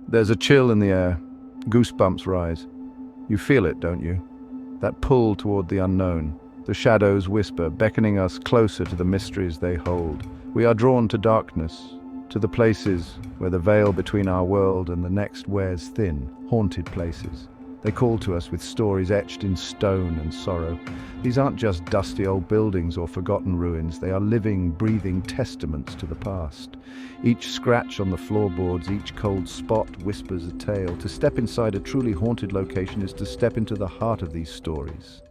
There's a chill in the air. Goosebumps rise. You feel it, don't you? That pull toward the unknown. The shadows whisper, beckoning us closer to the mysteries they hold. We are drawn to darkness, to the places where the veil between our world and the next wears thin, haunted places. They call to us with stories etched in stone and sorrow. These aren't just dusty old buildings or forgotten ruins. They are living, breathing testaments to the past. Each scratch on the floorboards, each cold spot whispers a tale. To step inside a truly haunted location is to step into the heart of these stories.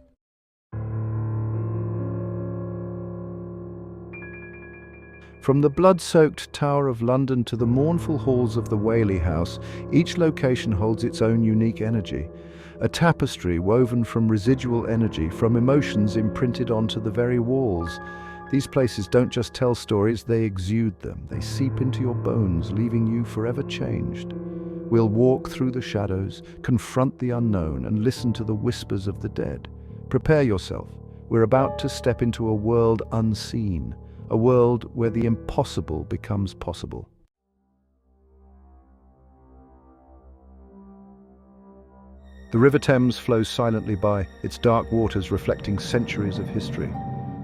From the blood-soaked Tower of London to the mournful halls of the Whaley House, each location holds its own unique energy. A tapestry woven from residual energy, from emotions imprinted onto the very walls. These places don't just tell stories, they exude them. They seep into your bones, leaving you forever changed. We'll walk through the shadows, confront the unknown, and listen to the whispers of the dead. Prepare yourself. We're about to step into a world unseen. A world where the impossible becomes possible. The River Thames flows silently by, its dark waters reflecting centuries of history.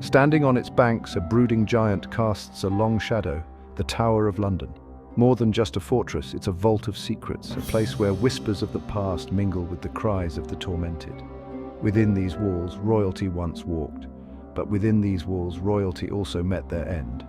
Standing on its banks, a brooding giant casts a long shadow, the Tower of London. More than just a fortress, it's a vault of secrets, a place where whispers of the past mingle with the cries of the tormented. Within these walls, royalty once walked. But within these walls, royalty also met their end.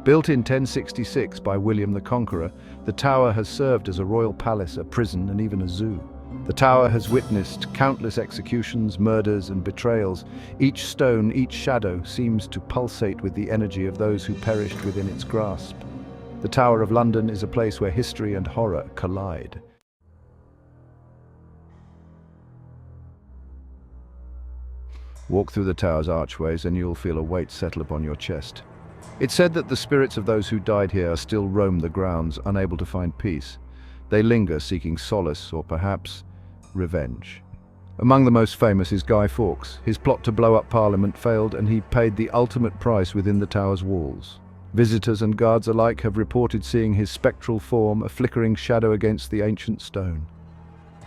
Built in 1066 by William the Conqueror, the tower has served as a royal palace, a prison, and even a zoo. The tower has witnessed countless executions, murders, and betrayals. Each stone, each shadow seems to pulsate with the energy of those who perished within its grasp. The Tower of London is a place where history and horror collide. Walk through the tower's archways and you'll feel a weight settle upon your chest. It's said that the spirits of those who died here still roam the grounds, unable to find peace. They linger, seeking solace or perhaps revenge. Among the most famous is Guy Fawkes. His plot to blow up Parliament failed and he paid the ultimate price within the tower's walls. Visitors and guards alike have reported seeing his spectral form, a flickering shadow against the ancient stone.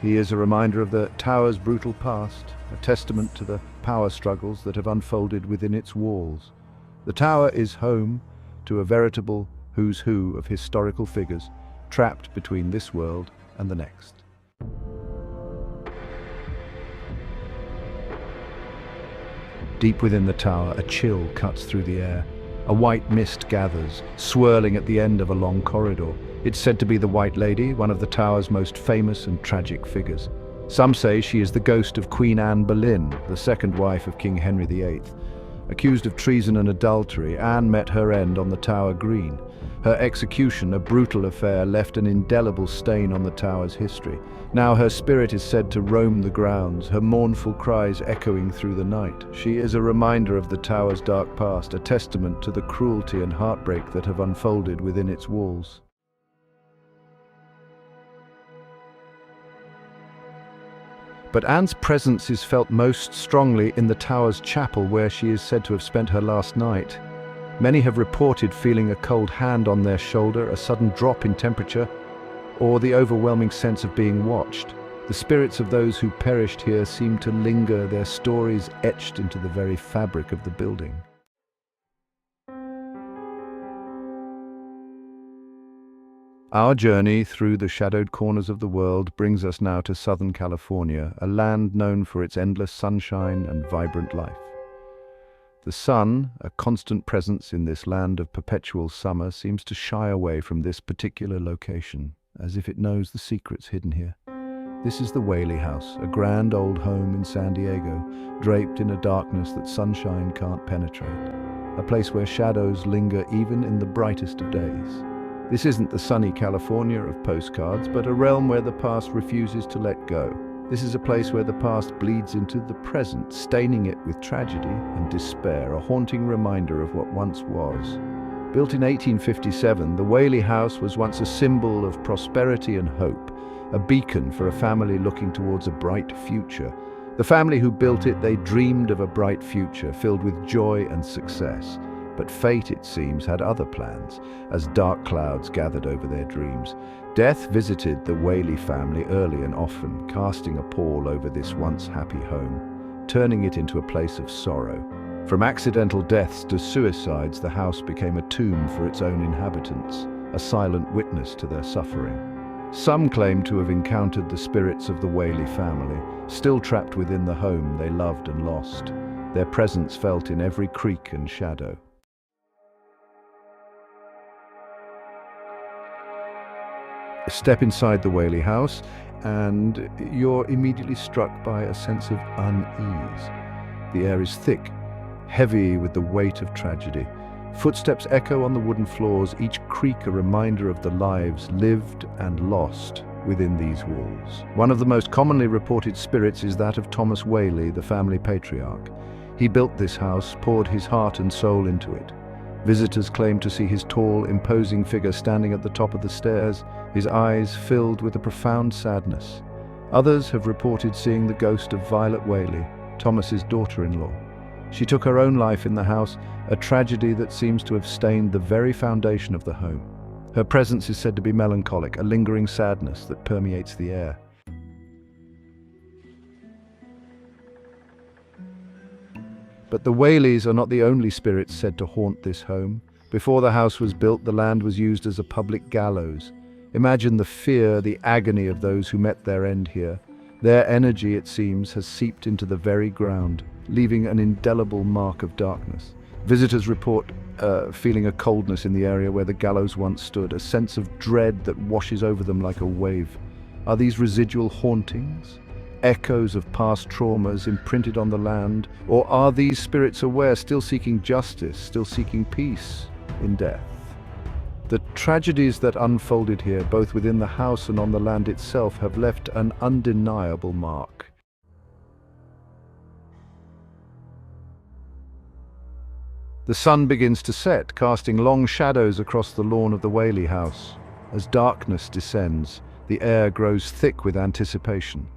He is a reminder of the tower's brutal past, a testament to the power struggles that have unfolded within its walls. The tower is home to a veritable who's who of historical figures, trapped between this world and the next. Deep within the tower, a chill cuts through the air. A white mist gathers, swirling at the end of a long corridor. It's said to be the White Lady, one of the tower's most famous and tragic figures. Some say she is the ghost of Queen Anne Boleyn, the second wife of King Henry VIII. Accused of treason and adultery, Anne met her end on the Tower Green. Her execution, a brutal affair, left an indelible stain on the tower's history. Now her spirit is said to roam the grounds, her mournful cries echoing through the night. She is a reminder of the tower's dark past, a testament to the cruelty and heartbreak that have unfolded within its walls. But Anne's presence is felt most strongly in the tower's chapel, where she is said to have spent her last night. Many have reported feeling a cold hand on their shoulder, a sudden drop in temperature, or the overwhelming sense of being watched. The spirits of those who perished here seem to linger, their stories etched into the very fabric of the building. Our journey through the shadowed corners of the world brings us now to Southern California, a land known for its endless sunshine and vibrant life. The sun, a constant presence in this land of perpetual summer, seems to shy away from this particular location, as if it knows the secrets hidden here. This is the Whaley House, a grand old home in San Diego, draped in a darkness that sunshine can't penetrate, a place where shadows linger even in the brightest of days. This isn't the sunny California of postcards, but a realm where the past refuses to let go. This is a place where the past bleeds into the present, staining it with tragedy and despair, a haunting reminder of what once was. Built in 1857, the Whaley House was once a symbol of prosperity and hope, a beacon for a family looking towards a bright future. The family who built it, they dreamed of a bright future filled with joy and success. But fate, it seems, had other plans, as dark clouds gathered over their dreams. Death visited the Whaley family early and often, casting a pall over this once happy home, turning it into a place of sorrow. From accidental deaths to suicides, the house became a tomb for its own inhabitants, a silent witness to their suffering. Some claim to have encountered the spirits of the Whaley family, still trapped within the home they loved and lost, their presence felt in every creak and shadow. Step inside the Whaley house, and you're immediately struck by a sense of unease. The air is thick, heavy with the weight of tragedy. Footsteps echo on the wooden floors, each creak a reminder of the lives lived and lost within these walls. One of the most commonly reported spirits is that of Thomas Whaley, the family patriarch. He built this house, poured his heart and soul into it. Visitors claim to see his tall, imposing figure standing at the top of the stairs, his eyes filled with a profound sadness. Others have reported seeing the ghost of Violet Whaley, Thomas's daughter-in-law. She took her own life in the house, a tragedy that seems to have stained the very foundation of the home. Her presence is said to be melancholic, a lingering sadness that permeates the air. But the Whaleys are not the only spirits said to haunt this home. Before the house was built, the land was used as a public gallows. Imagine the fear, the agony of those who met their end here. Their energy, it seems, has seeped into the very ground, leaving an indelible mark of darkness. Visitors report feeling a coldness in the area where the gallows once stood, a sense of dread that washes over them like a wave. Are these residual hauntings? Echoes of past traumas imprinted on the land? Or are these spirits aware, still seeking justice, still seeking peace in death? The tragedies that unfolded here, both within the house and on the land itself, have left an undeniable mark. The sun begins to set, casting long shadows across the lawn of the Whaley house. As darkness descends, the air grows thick with anticipation.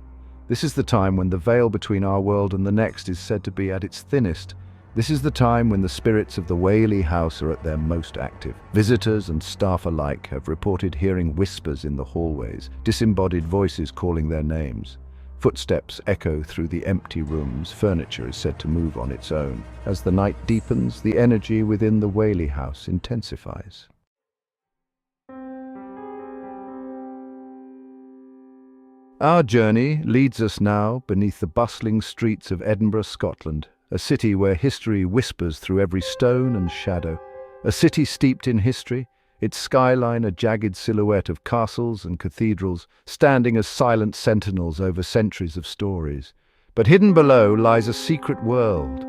This is the time when the veil between our world and the next is said to be at its thinnest. This is the time when the spirits of the Whaley house are at their most active. Visitors and staff alike have reported hearing whispers in the hallways, disembodied voices calling their names. Footsteps echo through the empty rooms. Furniture is said to move on its own. As the night deepens, the energy within the Whaley house intensifies. Our journey leads us now beneath the bustling streets of Edinburgh, Scotland, a city where history whispers through every stone and shadow. A city steeped in history, its skyline a jagged silhouette of castles and cathedrals, standing as silent sentinels over centuries of stories. But hidden below lies a secret world,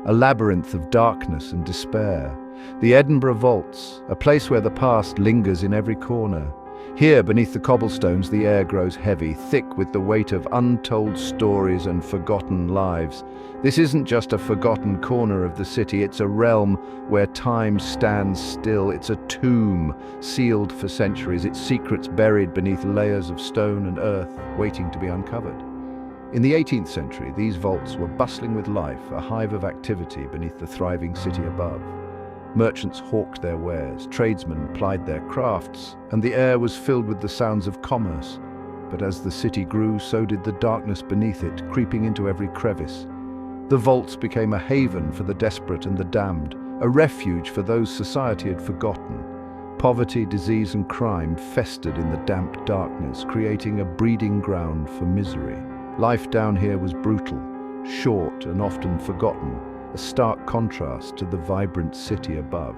a labyrinth of darkness and despair. The Edinburgh Vaults, a place where the past lingers in every corner. Here, beneath the cobblestones, the air grows heavy, thick with the weight of untold stories and forgotten lives. This isn't just a forgotten corner of the city, it's a realm where time stands still. It's a tomb, sealed for centuries, its secrets buried beneath layers of stone and earth, waiting to be uncovered. In the 18th century, these vaults were bustling with life, a hive of activity beneath the thriving city above. Merchants hawked their wares, tradesmen plied their crafts, and the air was filled with the sounds of commerce. But as the city grew, so did the darkness beneath it, creeping into every crevice. The vaults became a haven for the desperate and the damned, a refuge for those society had forgotten. Poverty, disease, and crime festered in the damp darkness, creating a breeding ground for misery. Life down here was brutal, short, and often forgotten, a stark contrast to the vibrant city above.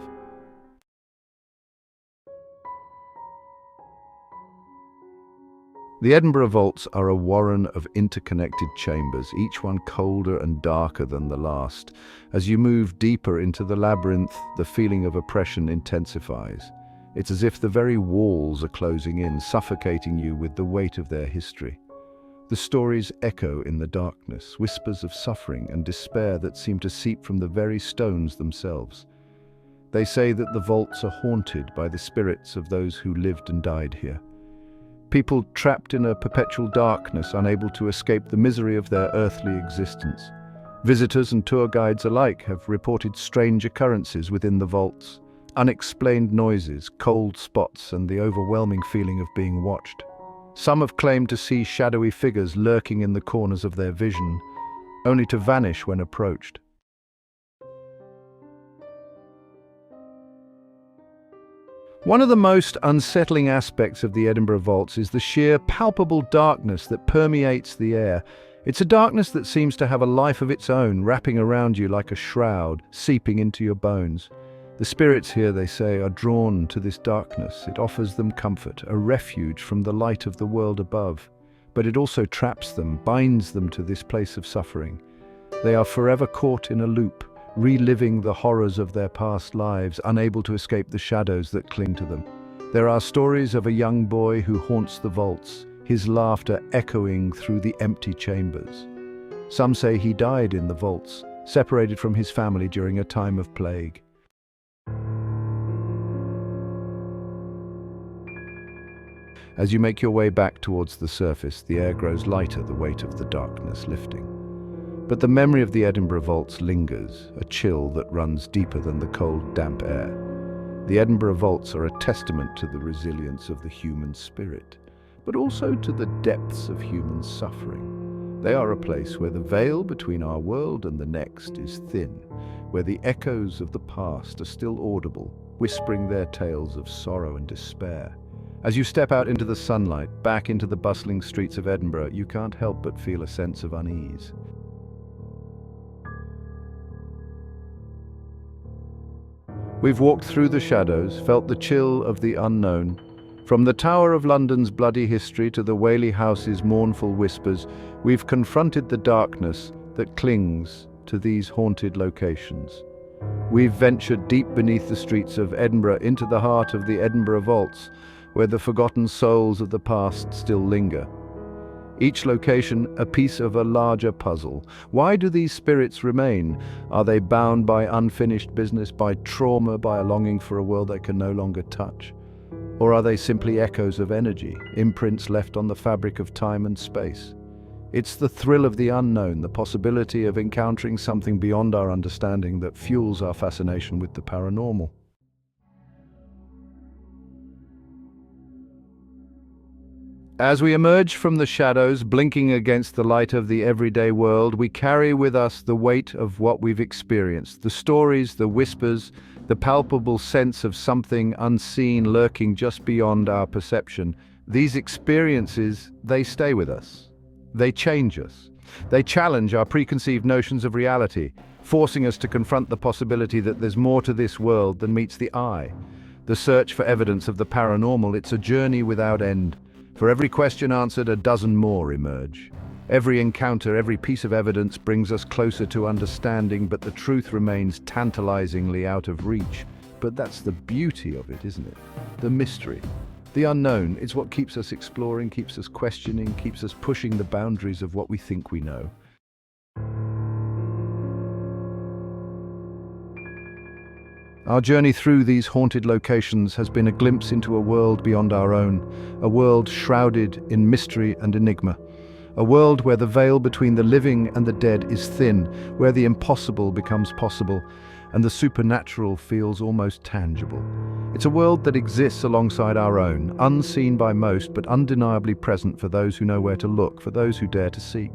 The Edinburgh Vaults are a warren of interconnected chambers, each one colder and darker than the last. As you move deeper into the labyrinth, the feeling of oppression intensifies. It's as if the very walls are closing in, suffocating you with the weight of their history. The stories echo in the darkness, whispers of suffering and despair that seem to seep from the very stones themselves. They say that the vaults are haunted by the spirits of those who lived and died here. People trapped in a perpetual darkness, unable to escape the misery of their earthly existence. Visitors and tour guides alike have reported strange occurrences within the vaults, unexplained noises, cold spots, and the overwhelming feeling of being watched. Some have claimed to see shadowy figures lurking in the corners of their vision, only to vanish when approached. One of the most unsettling aspects of the Edinburgh Vaults is the sheer palpable darkness that permeates the air. It's a darkness that seems to have a life of its own, wrapping around you like a shroud, seeping into your bones. The spirits here, they say, are drawn to this darkness. It offers them comfort, a refuge from the light of the world above. But it also traps them, binds them to this place of suffering. They are forever caught in a loop, reliving the horrors of their past lives, unable to escape the shadows that cling to them. There are stories of a young boy who haunts the vaults, his laughter echoing through the empty chambers. Some say he died in the vaults, separated from his family during a time of plague. As you make your way back towards the surface, the air grows lighter, the weight of the darkness lifting. But the memory of the Edinburgh Vaults lingers, a chill that runs deeper than the cold, damp air. The Edinburgh Vaults are a testament to the resilience of the human spirit, but also to the depths of human suffering. They are a place where the veil between our world and the next is thin, where the echoes of the past are still audible, whispering their tales of sorrow and despair. As you step out into the sunlight, back into the bustling streets of Edinburgh, you can't help but feel a sense of unease. We've walked through the shadows, felt the chill of the unknown. From the Tower of London's bloody history to the Whaley House's mournful whispers, we've confronted the darkness that clings to these haunted locations. We've ventured deep beneath the streets of Edinburgh into the heart of the Edinburgh Vaults, where the forgotten souls of the past still linger. Each location a piece of a larger puzzle. Why do these spirits remain? Are they bound by unfinished business, by trauma, by a longing for a world they can no longer touch? Or are they simply echoes of energy, imprints left on the fabric of time and space? It's the thrill of the unknown, the possibility of encountering something beyond our understanding that fuels our fascination with the paranormal. As we emerge from the shadows, blinking against the light of the everyday world, we carry with us the weight of what we've experienced, the stories, the whispers, the palpable sense of something unseen lurking just beyond our perception. These experiences, they stay with us. They change us. They challenge our preconceived notions of reality, forcing us to confront the possibility that there's more to this world than meets the eye. The search for evidence of the paranormal, it's a journey without end. For every question answered, a dozen more emerge. Every encounter, every piece of evidence brings us closer to understanding, but the truth remains tantalizingly out of reach. But that's the beauty of it, isn't it? The mystery. The unknown is what keeps us exploring, keeps us questioning, keeps us pushing the boundaries of what we think we know. Our journey through these haunted locations has been a glimpse into a world beyond our own, a world shrouded in mystery and enigma, a world where the veil between the living and the dead is thin, where the impossible becomes possible, and the supernatural feels almost tangible. It's a world that exists alongside our own, unseen by most, but undeniably present for those who know where to look, for those who dare to seek.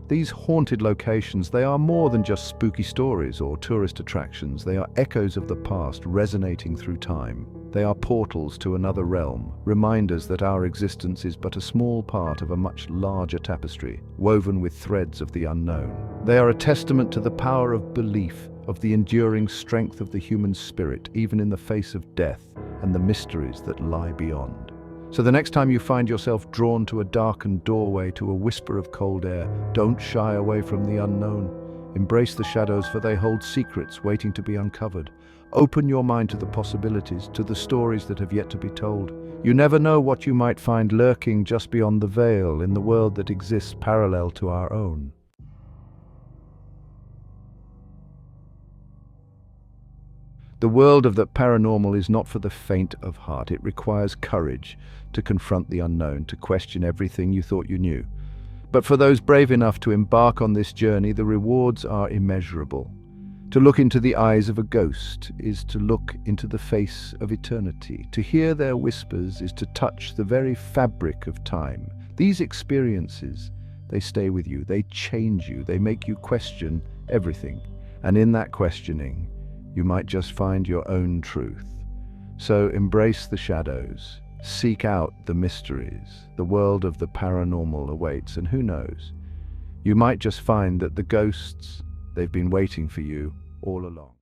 These haunted locations, they are more than just spooky stories or tourist attractions. They are echoes of the past resonating through time. They are portals to another realm, reminders that our existence is but a small part of a much larger tapestry, woven with threads of the unknown. They are a testament to the power of belief, of the enduring strength of the human spirit, even in the face of death, and the mysteries that lie beyond. So the next time you find yourself drawn to a darkened doorway, to a whisper of cold air, don't shy away from the unknown. Embrace the shadows, for they hold secrets waiting to be uncovered. Open your mind to the possibilities, to the stories that have yet to be told. You never know what you might find lurking just beyond the veil in the world that exists parallel to our own. The world of the paranormal is not for the faint of heart. It requires courage to confront the unknown, to question everything you thought you knew. But for those brave enough to embark on this journey, the rewards are immeasurable. To look into the eyes of a ghost is to look into the face of eternity. To hear their whispers is to touch the very fabric of time. These experiences, they stay with you, they change you, they make you question everything. And in that questioning, you might just find your own truth. So embrace the shadows, seek out the mysteries. The world of the paranormal awaits, and who knows, you might just find that the ghosts, they've been waiting for you all along.